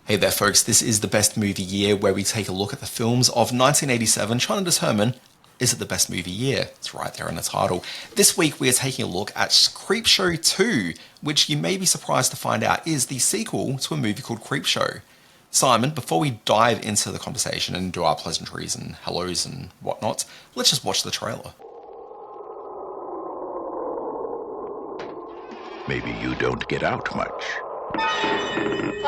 Hey there, folks. This is the Best Movie Year, where we take a look at the films of 1987, trying to determine, is it the best movie year? It's right there in the title. This week, we are taking a look at Creepshow 2, which you may be surprised to find out is the sequel to a movie called Creepshow. Simon, before we dive into the conversation and do our pleasantries and hellos and whatnot, let's just watch the trailer. Maybe you don't get out much.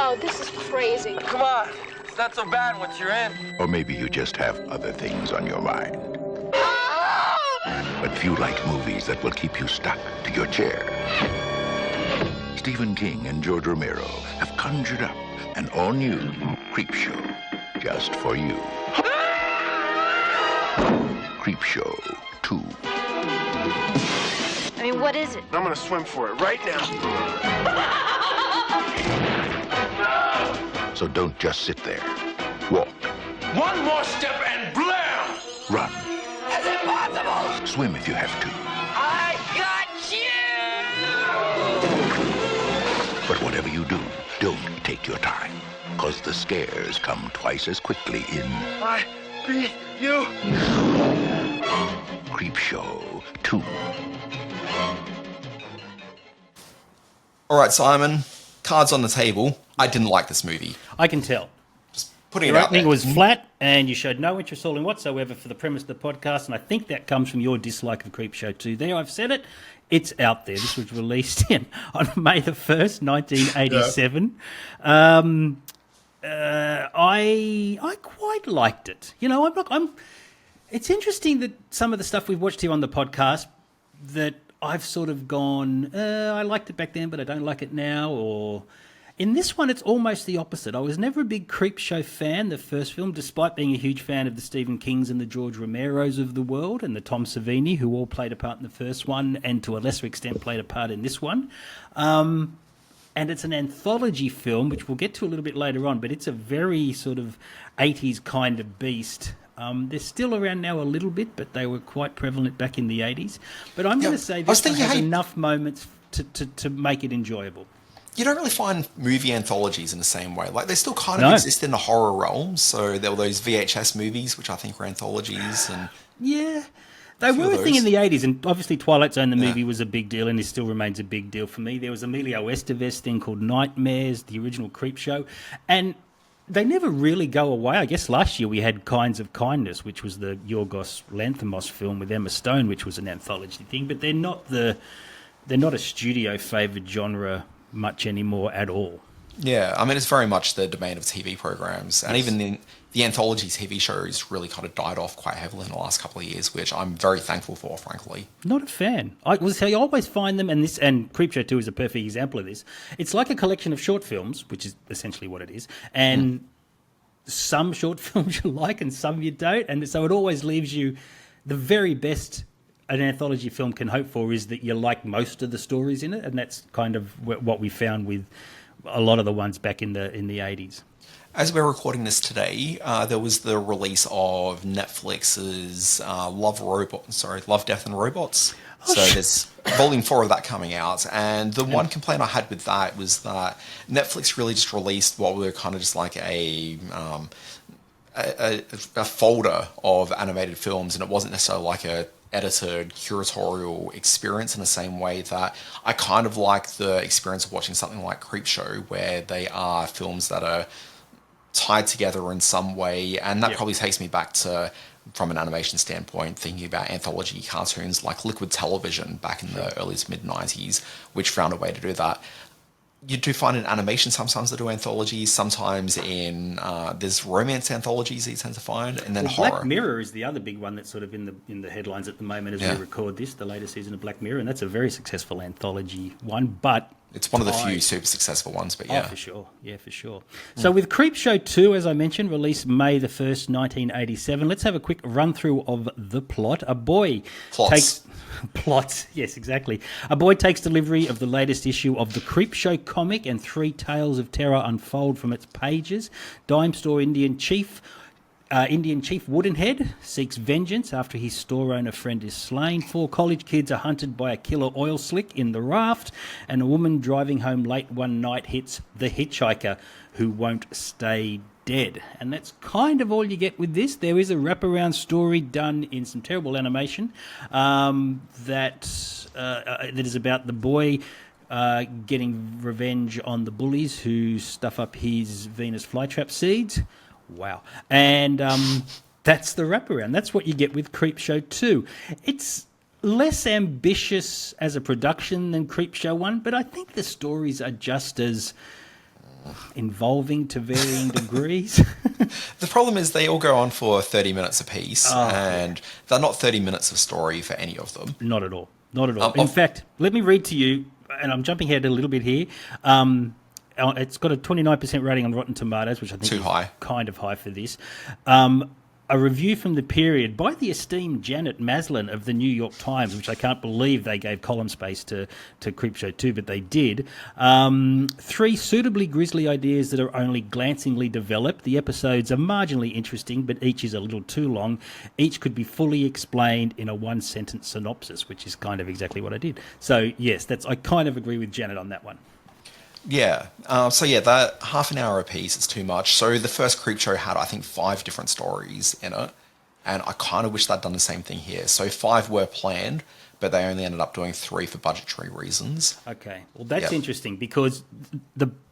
Oh, this is crazy. Come on, it's not so bad once you're in. Or maybe you just have other things on your mind. But few like movies that will keep you stuck to your chair. Stephen King and George Romero have conjured up an all-new Creepshow just for you. Creepshow 2. I mean, what is it? I'm gonna swim for it right now. So don't just sit there. Walk. One more step and blam! Run. It's impossible! Swim if you have to. I got you! But whatever you do, don't take your time. Because the scares come twice as quickly in I beat you! Creepshow 2. All right, Simon, cards on the table. I didn't like this movie. I can tell. Putting it Your out opening there. was flat, and you showed no interest all in whatsoever for the premise of the podcast, and I think that comes from your dislike of Creepshow 2. There, I've said it. It's out there. This was released on May the 1st, 1987. I quite liked it. You know, it's interesting that some of the stuff we've watched here on the podcast that I've sort of gone, I liked it back then, but I don't like it now, or... In this one, it's almost the opposite. I was never a big Creepshow fan, the first film, despite being a huge fan of the Stephen Kings and the George Romeros of the world and the Tom Savini, who all played a part in the first one and to a lesser extent played a part in this one. And it's an anthology film, which we'll get to a little bit later on, but it's a very sort of 80s kind of beast. They're still around now a little bit, but they were quite prevalent back in the 80s. But I'm going to say this one has enough moments to make it enjoyable. You don't really find movie anthologies in the same way. Like, they still kind of exist in the horror realm. So there were those VHS movies, which I think were anthologies. And yeah, they were a thing in the 80s. And obviously Twilight Zone, the movie, was a big deal, and it still remains a big deal for me. There was Emilio Estevez's thing called Nightmares, the original Creepshow. And they never really go away. I guess last year we had Kinds of Kindness, which was the Yorgos Lanthimos film with Emma Stone, which was an anthology thing. But they're not a studio-favoured genre much anymore at all. yeah, I mean, it's very much the domain of TV programs. And even the anthology TV shows really kind of died off quite heavily in the last couple of years, which I'm very thankful for, frankly. Not a fan. I always find them, and Creepshow 2 is a perfect example of this. It's like a collection of short films, which is essentially what it is, and some short films you like and some you don't, and so it always leaves you the very best an anthology film can hope for is that you like most of the stories in it, and that's kind of what we found with a lot of the ones back in the 80s. As we're recording this today, there was the release of Netflix's Love, Death and Robots. So there's volume 4 of that coming out. And the one complaint I had with that was that Netflix really just released what were kind of just like a folder of animated films, and it wasn't necessarily like a edited curatorial experience in the same way that I kind of like the experience of watching something like Creepshow, where they are films that are tied together in some way, and that probably takes me back to, from an animation standpoint, thinking about anthology cartoons like Liquid Television back in the early to mid-90s, which found a way to do that. You do find in animation sometimes they do anthologies, sometimes in there's romance anthologies that you tend to find, and then horror. Black Mirror is the other big one that's sort of in the headlines at the moment as we record this, the latest season of Black Mirror, and that's a very successful anthology one, but it's one of the few super successful ones, but yeah. Oh, for sure. Yeah, for sure. So with Creepshow 2, as I mentioned, released May the 1st, 1987, let's have a quick run-through of the plot. Plots, yes, exactly. A boy takes delivery of the latest issue of the Creepshow comic, and 3 tales of terror unfold from its pages. Dime store Indian chief Indian chief Woodenhead seeks vengeance after his store owner friend is slain. 4 college kids are hunted by a killer oil slick in the raft. And a woman driving home late one night hits the hitchhiker who won't stay dead. And that's kind of all you get with this. There is a wraparound story done in some terrible animation that is about the boy getting revenge on the bullies who stuff up his Venus flytrap seeds. Wow. And that's the wraparound. That's what you get with Creepshow 2. It's less ambitious as a production than Creepshow 1, but I think the stories are just as involving to varying degrees. The problem is they all go on for 30 minutes apiece, and they're not 30 minutes of story for any of them. Not at all. Not at all. In fact, let me read to you, and I'm jumping ahead a little bit here. It's got a 29% rating on Rotten Tomatoes, which I think Too is high. Kind of high for this. A review from the period by the esteemed Janet Maslin of the New York Times, which I can't believe they gave column space to Creepshow 2, but they did. 3 suitably grisly ideas that are only glancingly developed. The episodes are marginally interesting, but each is a little too long. Each could be fully explained in a 1-sentence synopsis, which is kind of exactly what I did. So, yes, I kind of agree with Janet on that one. Yeah. That half an hour a piece is too much. So the first Creepshow had, I think, 5 different stories in it. And I kind of wish they'd done the same thing here. So 5 were planned, but they only ended up doing 3 for budgetary reasons. Okay. Well, that's interesting because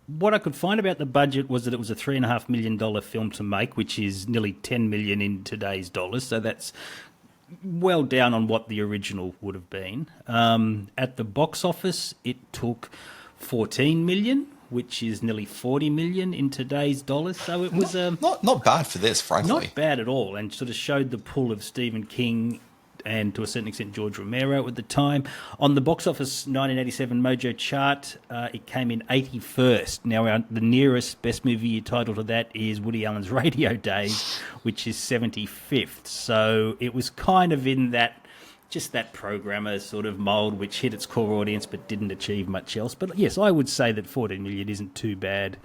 what I could find about the budget was that it was a $3.5 million film to make, which is nearly $10 million in today's dollars. So that's well down on what the original would have been. At the box office, it took 14 million, which is nearly 40 million in today's dollars. So it was not bad for this, frankly. Not bad at all, and sort of showed the pull of Stephen King and to a certain extent George Romero at the time. On the box office 1987 Mojo chart, it came in 81st. Now the nearest best movie year title to that is Woody Allen's Radio Days, which is 75th. So it was kind of in that programmer sort of mould, which hit its core audience but didn't achieve much else. But yes, I would say that 14 million isn't too bad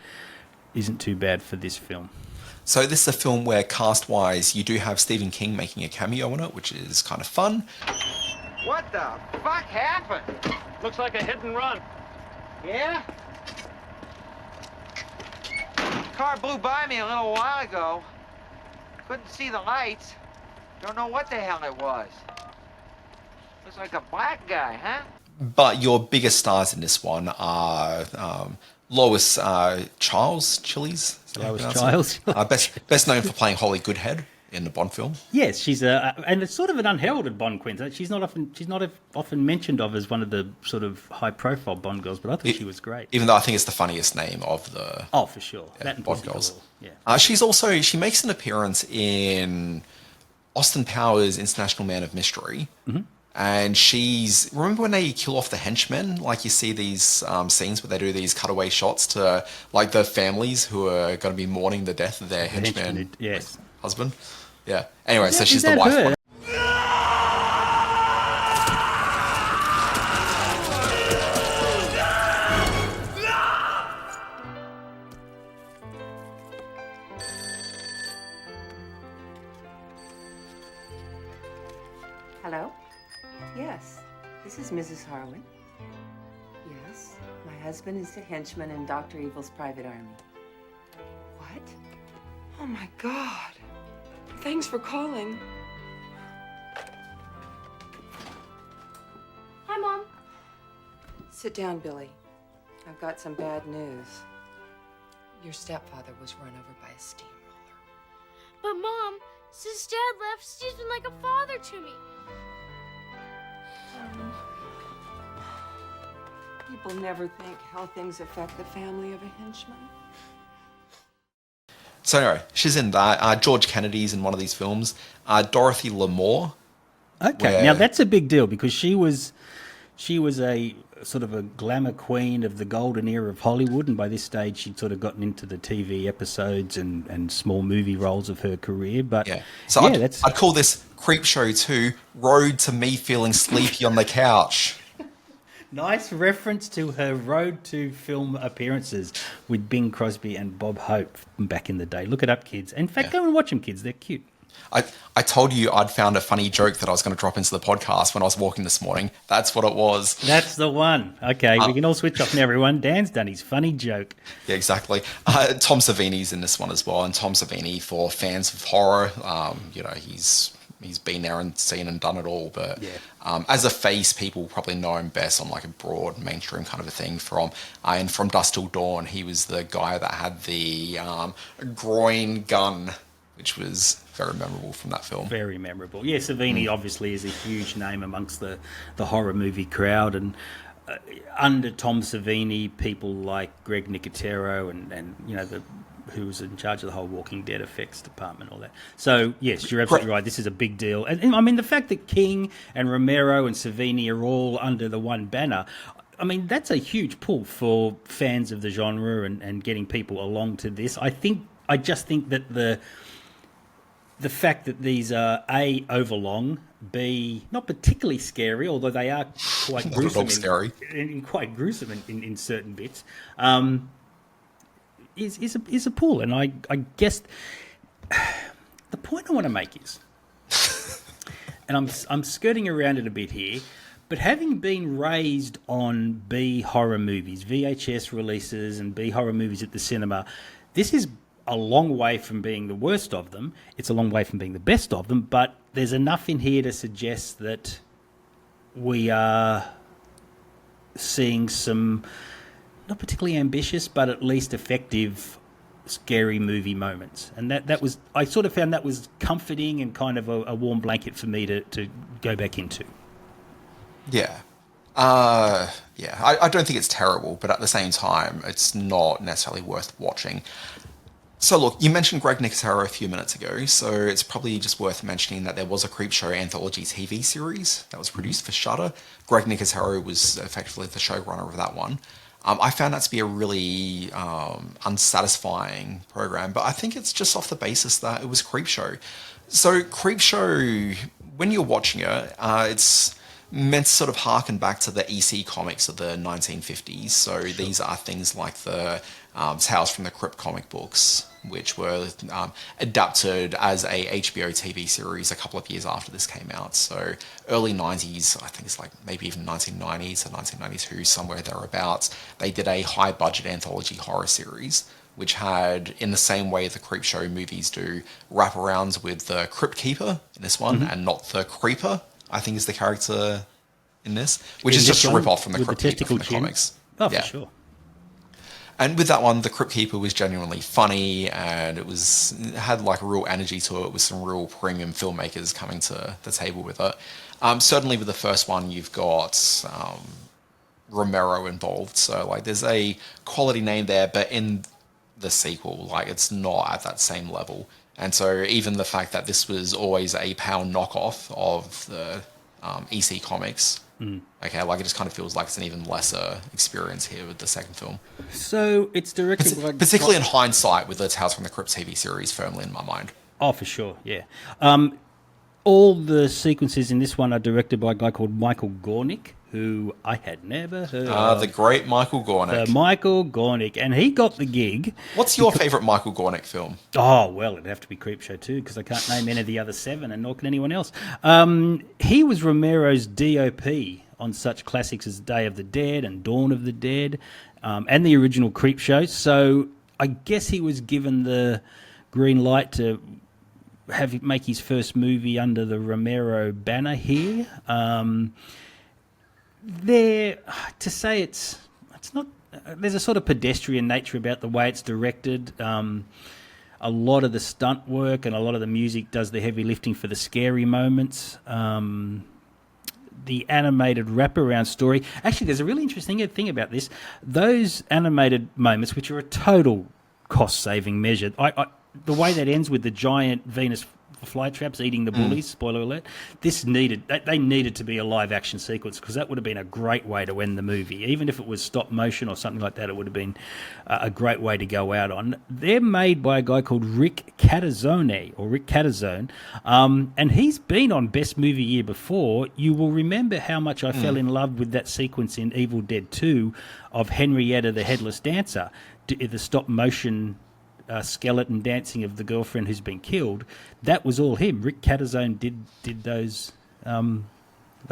for this film. So this is a film where cast-wise you do have Stephen King making a cameo in it, which is kind of fun. What the fuck happened? Looks like a hit and run. Yeah? Car blew by me a little while ago. Couldn't see the lights. Don't know what the hell it was. Looks like a black guy, huh? But your biggest stars in this one are Lois Chiles. Lois Chiles. Best known for playing Holly Goodhead in the Bond film. Yes, she's and it's sort of an unheralded Bond queen. She's not often mentioned of as one of the sort of high-profile Bond girls, but I thought she was great. Even though I think it's the funniest name of the for sure, that and Bond Pussy girls. Galore. Yeah. She makes an appearance in Austin Powers' International Man of Mystery. Mm-hmm. And remember when they kill off the henchmen? Like you see these scenes where they do these cutaway shots to like the families who are going to be mourning the death of their henchman husband. Yeah. Anyway, so she's the wife. Her? Hello? Yes, this is Mrs. Harlan. Yes, my husband is a henchman in Dr. Evil's private army. What? Oh my God. Thanks for calling. Hi, Mom. Sit down, Billy. I've got some bad news. Your stepfather was run over by a steamroller. But, Mom, since Dad left, Steve's been like a father to me. People never think how things affect the family of a henchman. So anyway, she's in that. George Kennedy's in one of these films. Dorothy Lamour. Okay, now that's a big deal because she was a sort of a glamour queen of the golden era of Hollywood, and by this stage she'd sort of gotten into the TV episodes and small movie roles of her career. But I'd call this Creepshow 2 Road to Me Feeling Sleepy on the Couch. Nice reference to her road to film appearances with Bing Crosby and Bob Hope from back in the day. Look it up, kids. In fact, go and watch them, kids. They're cute. I told you I'd found a funny joke that I was going to drop into the podcast when I was walking this morning. That's what it was. That's the one. Okay, we can all switch off now, everyone. Dan's done his funny joke. Yeah, exactly. Tom Savini's in this one as well, and Tom Savini, for fans of horror, he's been there and seen and done it all. But as a face, people probably know him best on like a broad mainstream kind of a thing. From Dusk Till Dawn, he was the guy that had the groin gun, which was very memorable from that film. Very memorable. Yeah, Savini obviously is a huge name amongst the horror movie crowd, and under Tom Savini, people like Greg Nicotero and who was in charge of the whole Walking Dead effects department, all that. So, yes, you're absolutely right. This is a big deal. And I mean, the fact that King and Romero and Savini are all under the one banner, I mean, that's a huge pull for fans of the genre and getting people along to this. I just think that the fact that these are A, overlong, B, not particularly scary, although they are quite gruesome. Quite gruesome in certain bits. Is a pull, and I guess the point I want to make is, and I'm skirting around it a bit here, but having been raised on B horror movies, VHS releases, and B horror movies at the cinema, this is a long way from being the worst of them. It's a long way from being the best of them, but there's enough in here to suggest that we are seeing some not particularly ambitious, but at least effective, scary movie moments. And that was, I sort of found that was comforting and kind of a warm blanket for me to go back into. Yeah. I don't think it's terrible, but at the same time, it's not necessarily worth watching. So look, you mentioned Greg Nicotero a few minutes ago, so it's probably just worth mentioning that there was a Creepshow anthology TV series that was produced for Shudder. Greg Nicotero was effectively the showrunner of that one. I found that to be a really unsatisfying program, but I think it's just off the basis that it was Creepshow. So Creepshow, when you're watching it, it's meant to sort of harken back to the EC comics of the 1950s. So these are things like the Tales from the Crypt comic books, which were adapted as a HBO TV series a couple of years after this came out. So early 90s, I think it's like maybe even 1990s or 1992, somewhere thereabouts, they did a high-budget anthology horror series, which had, in the same way the Creepshow movies do, wraparounds with the Crypt Keeper in this one, and not the Creeper, I think is the character in this, which is just a rip-off from the Crypt Keeper from the comics. Oh, for sure. And with that one, the Crypt Keeper was genuinely funny, and it had like a real energy to it with some real premium filmmakers coming to the table with it. Certainly with the first one, you've got Romero involved, so like there's a quality name there, but in the sequel, like it's not at that same level. And so even the fact that this was always a pound knockoff of the EC comics, okay, like it just kind of feels like it's an even lesser experience here with the second film. So it's directed by... Particularly in hindsight with the Tales from the Crypt TV series firmly in my mind. Oh, for sure, yeah. All the sequences in this one are directed by a guy called Michael Gornick, who I had never heard of. The great Michael Gornick. The Michael Gornick, and he got the gig. What's your favourite Michael Gornick film? Oh, well, it'd have to be Creepshow too, because I can't name any of the other 7, and nor can anyone else. He was Romero's DOP on such classics as Day of the Dead and Dawn of the Dead, and the original Creepshow. So I guess he was given the green light to make his first movie under the Romero banner here. To say it's not. There's a sort of pedestrian nature about the way it's directed. A lot of the stunt work and a lot of the music does the heavy lifting for the scary moments. The animated wraparound story. Actually, there's a really interesting thing about this. Those animated moments, which are a total cost-saving measure. The way that ends with the giant Venus fly traps eating the bullies. Spoiler alert. They needed to be a live action sequence because that would have been a great way to end the movie. Even if it was stop motion or something like that, it would have been a great way to go out on. They're made by a guy called Rick Catazone, and he's been on Best Movie Year before. You will remember how much I fell in love with that sequence in Evil Dead 2 of Henrietta the Headless Dancer, the stop motion skeleton dancing of the girlfriend who's been killed. That was all him. Rick Catazone did those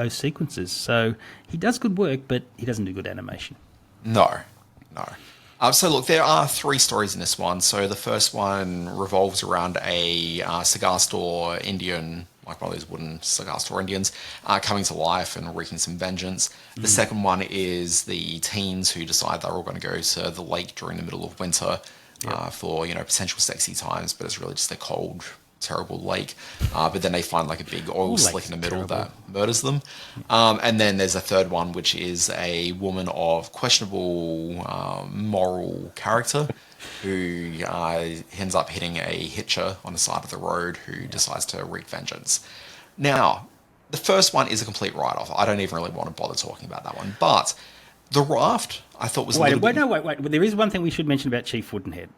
sequences. So he does good work, but he doesn't do good animation. No. So look, there are 3 stories in this one. So the first one revolves around a cigar store Indian, like one of those wooden cigar store Indians, coming to life and wreaking some vengeance. The second one is the teens who decide they're all going to go to the lake during the middle of winter for, potential sexy times, but it's really just a cold, terrible lake. But then they find like a big oil slick in the middle that murders them. And then there's a third one, which is a woman of questionable moral character who ends up hitting a hitcher on the side of the road who decides to wreak vengeance. Now, the first one is a complete write-off. I don't even really want to bother talking about that one. But The Raft, I thought was wait. There is one thing we should mention about Chief Woodenhead.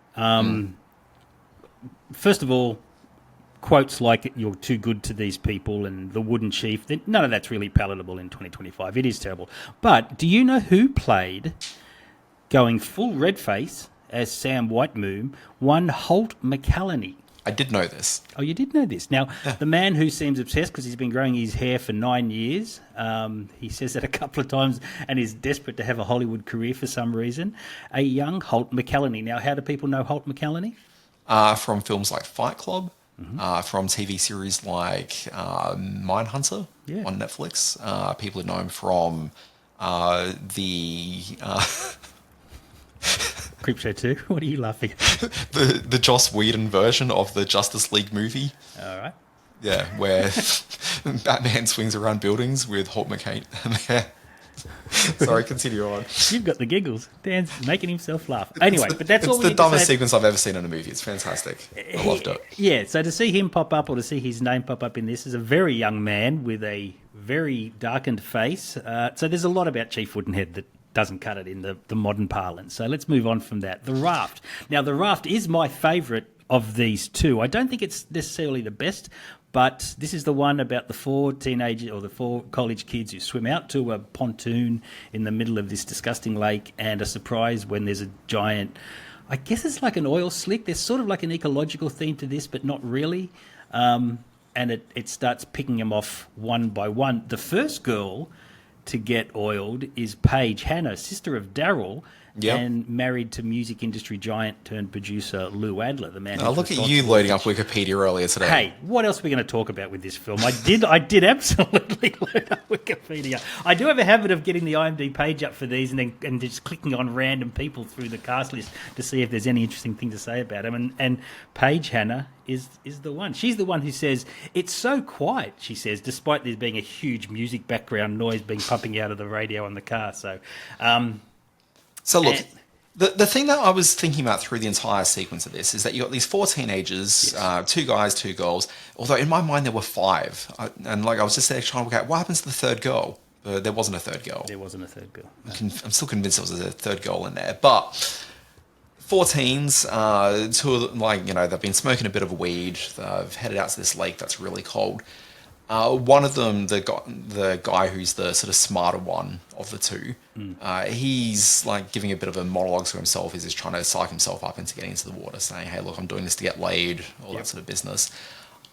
First of all, quotes like "you're too good to these people" and "the wooden chief," none of that's really palatable in 2025. It is terrible. But do you know who played, going full red face as Sam Whitemoon, one Holt McCallany? I did know this. Oh, you did know this. Now, the man who seems obsessed because he's been growing his hair for 9 years, he says that a couple of times, and is desperate to have a Hollywood career for some reason, a young Holt McCallany. Now, how do people know Holt McCallany? From films like Fight Club, from TV series like Mindhunter on Netflix. People who know him from the... Creepshow 2? What are you laughing at? the Joss Whedon version of the Justice League movie. All right. Yeah, where Batman swings around buildings with Holt McCallany. Sorry, continue on. You've got the giggles. Dan's making himself laugh. Anyway, but that's all we need to say. It's the dumbest sequence I've ever seen in a movie. It's fantastic. I loved it. Yeah, so to see him pop up or to see his name pop up in this is a very young man with a very darkened face. So there's a lot about Chief Woodenhead that doesn't cut it in the modern parlance. So let's move on from that. The Raft. Now, The Raft is my favourite of these two. I don't think it's necessarily the best, but this is the one about the 4 teenagers or the 4 college kids who swim out to a pontoon in the middle of this disgusting lake and are surprised when there's a giant, I guess it's like an oil slick. There's sort of like an ecological theme to this, but not really. And it starts picking them off one by one. The first girl to get oiled is Paige Hanna, sister of Daryl, and married to music industry giant turned producer Lou Adler, the man. Oh, look at you loading up Wikipedia earlier today. Hey, what else are we going to talk about with this film? I did absolutely load up Wikipedia. I do have a habit of getting the IMDb page up for these and just clicking on random people through the cast list to see if there's any interesting thing to say about them. And Paige Hanna is the one. She's the one who says, "It's so quiet," she says, despite there being a huge music background noise being pumping out of the radio on the car. So look, the thing that I was thinking about through the entire sequence of this is that you got these 4 teenagers, 2 guys, 2 girls. Although in my mind there were 5, and I was just there trying to work out what happens to the third girl. There wasn't a third girl. There wasn't a third girl. I'm still convinced there was a third girl in there, but 4 teens, 2 of them, they've been smoking a bit of weed. They've headed out to this lake that's really cold. One of them, the guy who's the sort of smarter one of the 2, he's giving a bit of a monologue to himself. He's just trying to psych himself up into getting into the water, saying, "Hey, look, I'm doing this to get laid," all that sort of business.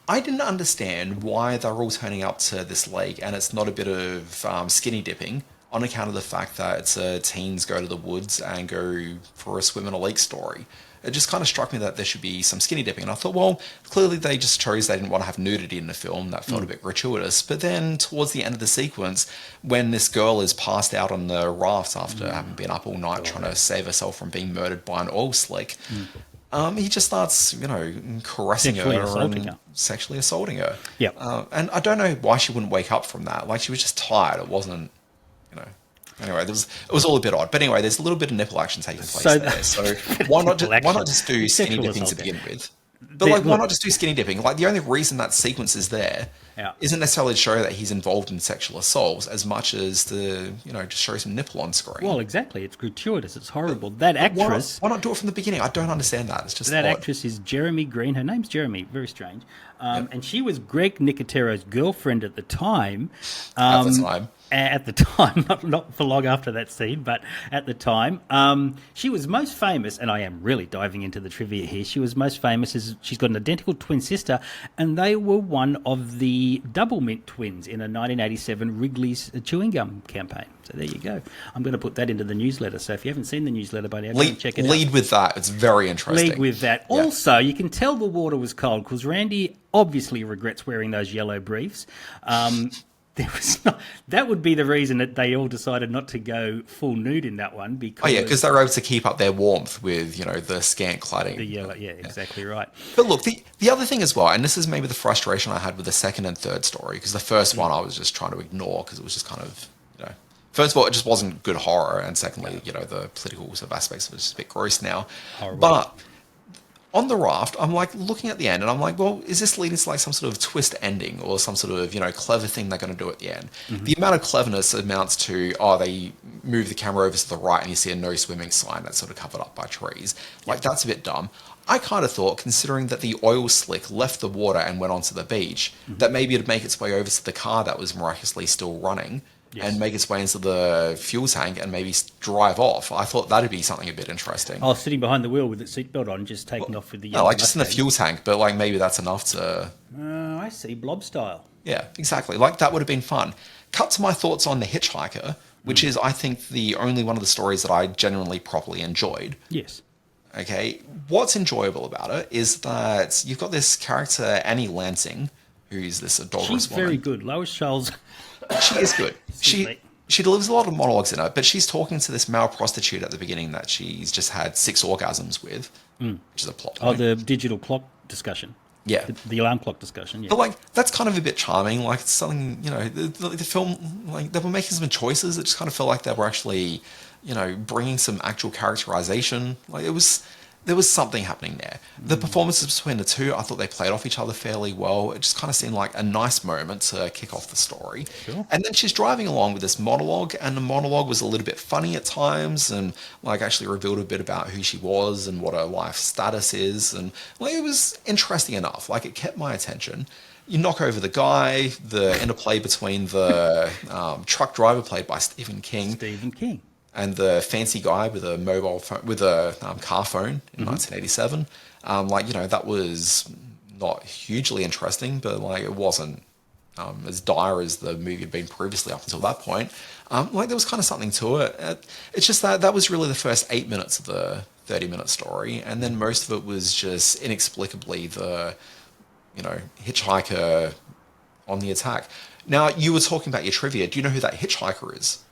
I didn't understand why they're all turning up to this lake and it's not a bit of skinny dipping on account of the fact that it's a teens go to the woods and go for a swim in a lake story. It just kind of struck me that there should be some skinny dipping. And I thought, well, clearly they just chose they didn't want to have nudity in the film. That felt a bit gratuitous. But then towards the end of the sequence, when this girl is passed out on the raft after having been up all night trying to save herself from being murdered by an oil slick, he just starts, caressing her. Sexually assaulting her. Yep. And I don't know why she wouldn't wake up from that. She was just tired. It wasn't, Anyway, it was all a bit odd. But anyway, there's a little bit of nipple action taking place there. So why not just do skinny dipping to begin with? But like, why not just do skinny dipping? Like, the only reason that sequence is there Yeah. isn't necessarily to show that he's involved in sexual assaults as much as to, just show some nipple on screen. Well, exactly. It's gratuitous. It's horrible. That But actress... why not do it from the beginning? I don't understand that. It's just That odd. actress is Jeremy Green. Her name's Jeremy. Very strange. And she was Greg Nicotero's girlfriend at the time. At the time. At the time, not for long after that scene, but at the time. She was most famous, and I am really diving into the trivia here, she was most famous as she's got an identical twin sister, and they were one of the Double Mint twins in a 1987 Wrigley's chewing gum campaign. So there you go. I'm going to put that into the newsletter. So if you haven't seen the newsletter by now, go and check it out. Lead with that. It's very interesting. Lead with that. Yeah. Also, you can tell the water was cold because Randy obviously regrets wearing those yellow briefs. That would be the reason that they all decided not to go full nude in that one. Because because they were able to keep up their warmth with, the scant cladding. the yellow, exactly right. But look, the other thing as well, and this is maybe the frustration I had with the second and third story, because the first one I was just trying to ignore because it was just kind of, first of all, it just wasn't good horror, and secondly, the political sort of aspects of it is just a bit gross now. Horrible. But on the raft, I'm like looking at the end and I'm like, well, is this leading to like some sort of twist ending or some sort of, clever thing they're going to do at the end? Mm-hmm. The amount of cleverness amounts to, they move the camera over to the right and you see a no swimming sign that's sort of covered up by trees. Like, that's a bit dumb. I kind of thought, considering that the oil slick left the water and went onto the beach, that maybe it'd make its way over to the car that was miraculously still running. Yes. And make its way into the fuel tank and maybe drive off. I thought that'd be something a bit interesting. Oh, sitting behind the wheel with its seatbelt on, just taking off with the... No, like just in the fuel tank, but like maybe that's enough to... I see, blob style. Yeah, exactly. Like that would have been fun. Cut to my thoughts on The Hitchhiker, which is, I think, the only one of the stories that I genuinely properly enjoyed. Yes. Okay, what's enjoyable about it is that you've got this character, Annie Lansing, who's this adorable woman. She's very good. Lois Charles... She is good. She delivers a lot of monologues in it, but she's talking to this male prostitute at the beginning that she's just had 6 orgasms with, which is a plot point. Oh, the digital clock discussion. Yeah. The alarm clock discussion, yeah. But, like, that's kind of a bit charming. Like, it's something, the film, like, they were making some choices that just kind of felt like they were actually, bringing some actual characterization. Like, there was something happening there. The performances between the two, I thought they played off each other fairly well. It just kind of seemed like a nice moment to kick off the story. Sure. And then she's driving along with this monologue, and the monologue was a little bit funny at times, and like actually revealed a bit about who she was and what her life status is, and like it was interesting enough. Like it kept my attention. You knock over the guy, the interplay between the truck driver played by Stephen King. And the fancy guy with a mobile phone, with a car phone in 1987, that was not hugely interesting, but like it wasn't as dire as the movie had been previously up until that point. There was kind of something to it. It's just that was really the first 8 minutes of the 30-minute story, and then most of it was just inexplicably the, hitchhiker on the attack. Now, you were talking about your trivia. Do you know who that hitchhiker is?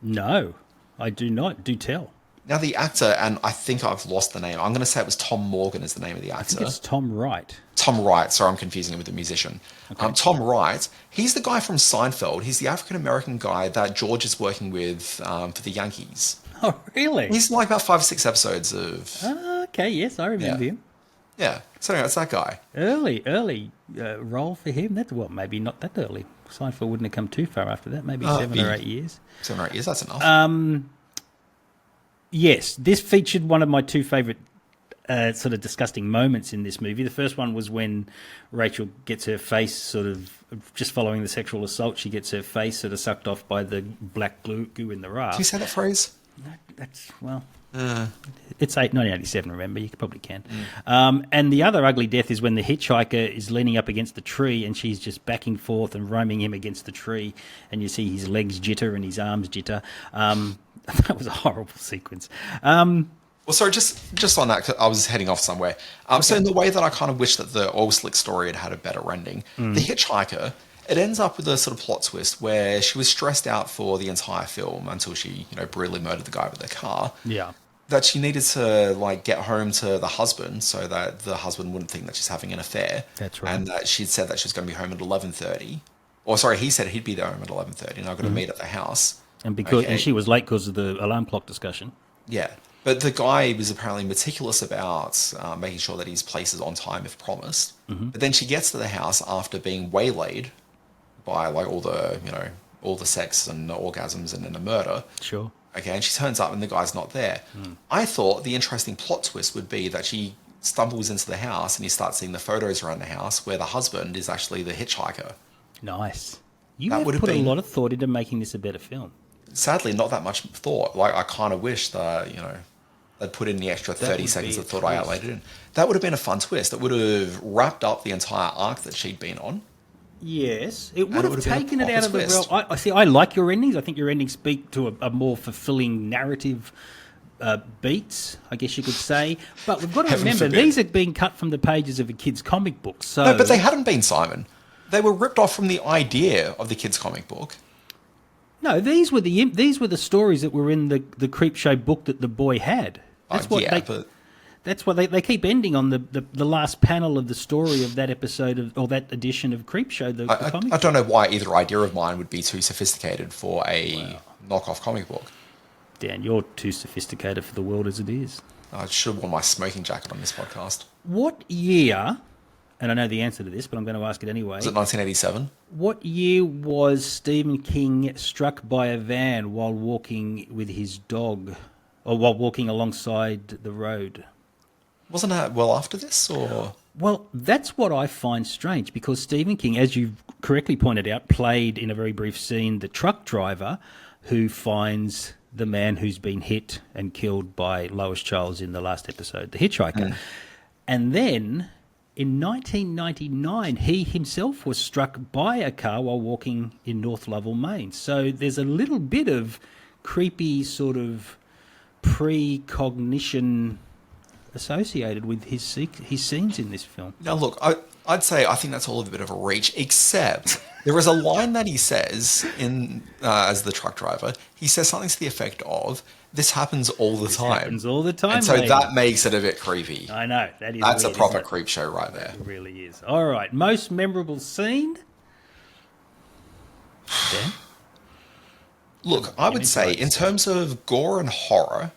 No. I do not. Do tell. Now, the actor, and I think I've lost the name. I'm going to say it was Tom Morgan is the name of the actor. I think it's Tom Wright. Tom Wright. Sorry, I'm confusing him with the musician. Okay. Tom Wright, he's the guy from Seinfeld. He's the African-American guy that George is working with for the Yankees. Oh, really? He's in like about 5 or 6 episodes of... okay, yes, I remember him. Yeah. So anyway, it's that guy. Early role for him. That's, well, maybe not that early. Seinfeld wouldn't have come too far after that. Maybe 7 or 8 years. 7 or 8 years, that's enough. Yes, this featured one of my 2 favourite sort of disgusting moments in this movie. The first one was when Rachel gets her face sort of, just following the sexual assault, she gets her face sort of sucked off by the black goo in the raft. Can you say that phrase? That's, well... It's 1987, remember? You probably can. And the other ugly death is when the hitchhiker is leaning up against the tree and she's just backing forth and roaming him against the tree, and you see his legs jitter and his arms jitter. That was a horrible sequence. Well, sorry, just on that, 'cause I was heading off somewhere. So in the way that I kind of wish that the oil slick story had had a better ending, the hitchhiker, it ends up with a sort of plot twist where she was stressed out for the entire film until she, brutally murdered the guy with the car. Yeah. That she needed to like get home to the husband so that the husband wouldn't think that she's having an affair. That's right. And that she'd said that she was going to be home at 11:30. Or sorry, he said he'd be there home at 11:30, and I'm going to meet at the house. And because and she was late because of the alarm clock discussion. Yeah. But the guy was apparently meticulous about making sure that his place is on time if promised. But then she gets to the house after being waylaid by like all the sex and the orgasms and then the murder. Sure. Okay, and she turns up and the guy's not there. I thought the interesting plot twist would be that she stumbles into the house and you start seeing the photos around the house where the husband is actually the hitchhiker. Nice. You That have would have put a been- lot of thought into making this a better film. Sadly, not that much thought. Like, I kind of wish that, they'd put in the extra 30 would seconds be of a thought I twist. outlaid it in. That would have been a fun twist. That would have wrapped up the entire arc that she'd been on. Yes, it would it have would have been a taken it out proper of the realm. twist. I see. I like your endings. I think your endings speak to a more fulfilling narrative beats, I guess you could say. But we've got to Heaven remember, forbid. these are being cut from the pages of a kid's comic book. So No, but they hadn't been, Simon. They were ripped off from the idea of the kids' comic book. No, these were the stories that were in the Creepshow book that the boy had. That's what but That's why they keep ending on the last panel of the story of that episode or that edition of Creepshow. The comic. I don't know why either idea of mine would be too sophisticated for a knockoff comic book. Dan, you're too sophisticated for the world as it is. I should have worn my smoking jacket on this podcast. What year? And I know the answer to this, but I'm going to ask it anyway. Was it 1987? What year was Stephen King struck by a van while walking with his dog, or while walking alongside the road? Wasn't that well after this, or...? Well, that's what I find strange, because Stephen King, as you've correctly pointed out, played in a very brief scene the truck driver who finds the man who's been hit and killed by Lois Charles in the last episode, The Hitchhiker. And then, in 1999, he himself was struck by a car while walking in North Lovell, Maine. So there's a little bit of creepy sort of precognition associated with his scenes in this film. Now, look, I'd say I think that's all a bit of a reach, except there is a line that he says in as the truck driver. He says something to the effect of, "This happens all the time." Happens all the time, And so lady. that makes it a bit creepy. I know. That is That's weird, a proper isn't it? creep show right there. It really is. All right. Most memorable scene? Dan? Look, I would say in terms of gore and horror,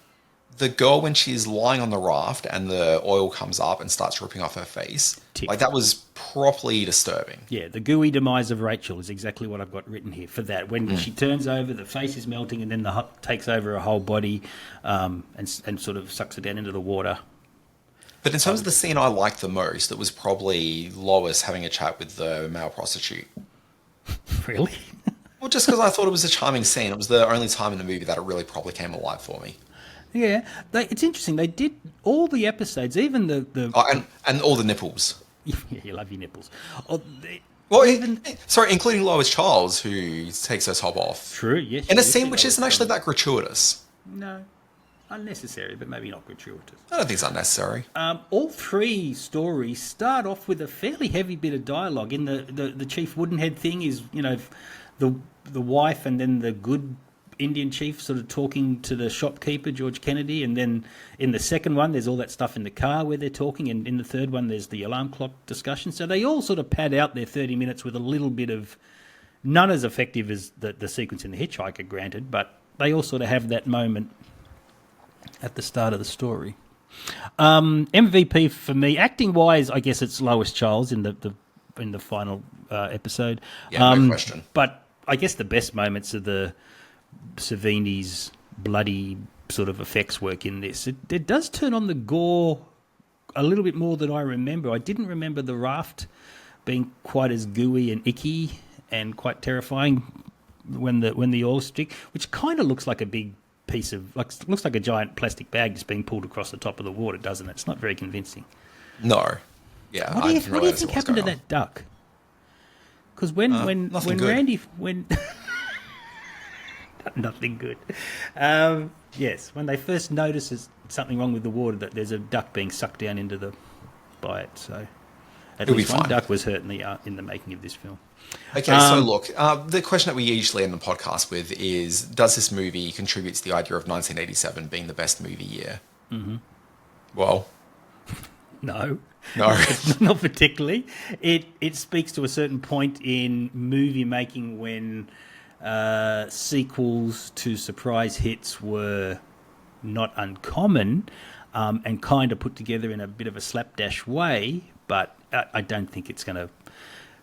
the girl when she's lying on the raft and the oil comes up and starts dripping off her face, Tick. like that was properly disturbing. Yeah, the gooey demise of Rachel is exactly what I've got written here for that. When she turns over, the face is melting, and then takes over her whole body and sort of sucks her down into the water. But in terms of the scene I liked the most, it was probably Lois having a chat with the male prostitute. Really? Well, just because I thought it was a charming scene. It was the only time in the movie that it really probably came alive for me. Yeah. It's interesting. They did all the episodes, even the Oh, and all the nipples. yeah, you love your nipples. Oh, Well, sorry, including Lois Charles, who takes her top off. true, yes. In a yes, scene yes, which I isn't was actually wrong. that gratuitous. No. Unnecessary, but maybe not gratuitous. I don't think it's unnecessary. All three stories start off with a fairly heavy bit of dialogue. In the Chief Woodenhead thing is, the wife and then the good Indian chief sort of talking to the shopkeeper, George Kennedy. And then in the second one, there's all that stuff in the car where they're talking. And in the third one, there's the alarm clock discussion. So they all sort of pad out their 30 minutes with a little bit of, none as effective as the sequence in The Hitchhiker, granted, but they all sort of have that moment at the start of the story. MVP for me, acting wise, I guess it's Lois Charles in the final episode. Yeah, no question. But I guess the best moments are the Savini's bloody sort of effects work in this. It does turn on the gore a little bit more than I remember. I didn't remember the raft being quite as gooey and icky and quite terrifying when the oil stick, which kind of looks like a big piece of looks like a giant plastic bag just being pulled across the top of the water, doesn't it? It's not very convincing. No. Yeah. What do you think happened to that duck? Because when nothing good. Randy nothing good. Yes, when they first notice there's something wrong with the water, that there's a duck being sucked down into by it. So at It'll least be one fine. duck was hurt in the making of this film. Okay, so look, the question that we usually end the podcast with is, does this movie contribute to the idea of 1987 being the best movie year? Mm-hmm. Well, No. no. Not particularly. It speaks to a certain point in movie making when sequels to surprise hits were not uncommon and kind of put together in a bit of a slapdash way, but I don't think it's going to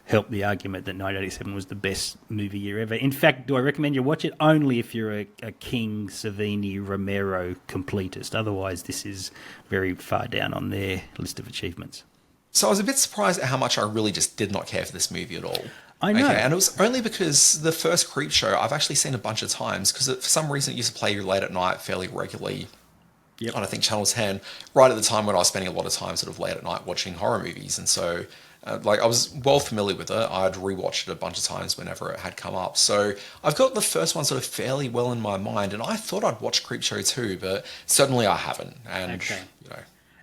help the argument that 1987 was the best movie year ever. In fact, do I recommend you watch it? Only if you're a King, Savini, Romero completist. Otherwise, this is very far down on their list of achievements. So I was a bit surprised at how much I really just did not care for this movie at all. I know. Okay, and it was only because the first Creepshow I've actually seen a bunch of times, because for some reason it used to play late at night fairly regularly on, I think, Channel 10, right at the time when I was spending a lot of time sort of late at night watching horror movies. And so I was well familiar with it. I'd rewatched it a bunch of times whenever it had come up. So I've got the first one sort of fairly well in my mind, and I thought I'd watch Creepshow too, but certainly I haven't. And Okay. you know,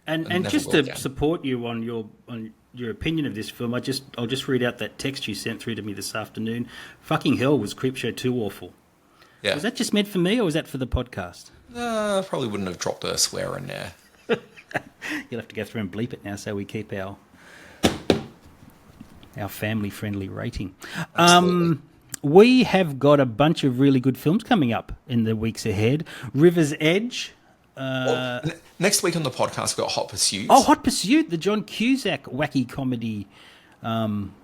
And just to support you on your opinion of this film, I'll just read out that text you sent through to me this afternoon. Fucking hell, was Creepshow 2 awful? Yeah. Was that just meant for me, or was that for the podcast? Probably wouldn't have dropped a swear in there. You'll have to go through and bleep it now, so we keep our family-friendly rating. We have got a bunch of really good films coming up in the weeks ahead. River's Edge. Next week on the podcast, we've got Hot Pursuit. Oh, Hot Pursuit, the John Cusack wacky comedy,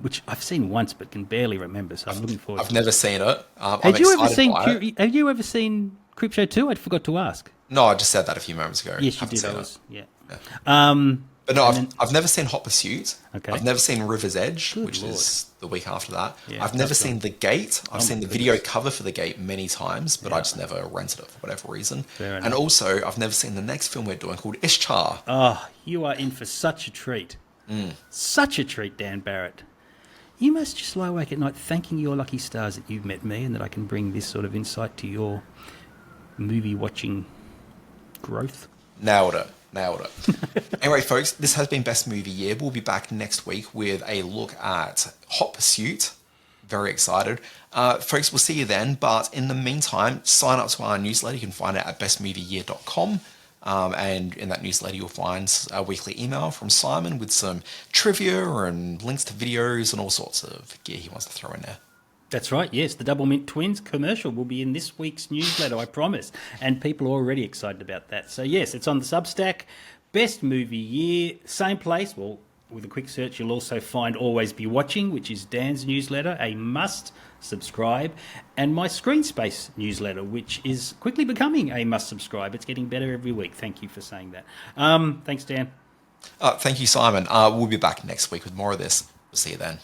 which I've seen once but can barely remember, so I'm looking forward to it. I've never seen it. Have you ever seen Creepshow 2? I forgot to ask. No, I just said that a few moments ago. Yes, you Haven't did. seen it. Yeah. But no, I've never seen Hot Pursuit. Okay. I've never seen River's Edge, Good which Lord. is the week after that. Yeah, I've never that's seen right. The Gate. I've seen the my video goodness. cover for The Gate many times, but I just never rented it for whatever reason. Fair And enough. also, I've never seen the next film we're doing called Ishtar. Oh, you are in for such a treat. Such a treat, Dan Barrett. You must just lie awake at night thanking your lucky stars that you've met me and that I can bring this sort of insight to your movie-watching growth. Nailed it. Anyway, folks, this has been Best Movie Year. We'll be back next week with a look at Hot Pursuit. Very excited. Folks, we'll see you then. But in the meantime, sign up to our newsletter. You can find it at bestmovieyear.com. And in that newsletter, you'll find a weekly email from Simon with some trivia and links to videos and all sorts of gear he wants to throw in there. That's right, yes. The Double Mint Twins commercial will be in this week's newsletter, I promise. And people are already excited about that. So, yes, it's on the Substack. Best Movie Year, same place. Well, with a quick search, you'll also find Always Be Watching, which is Dan's newsletter, a must subscribe, and my Screen Space newsletter, which is quickly becoming a must subscribe. It's getting better every week. Thank you for saying that. Thanks, Dan. Thank you, Simon. We'll be back next week with more of this. We'll see you then.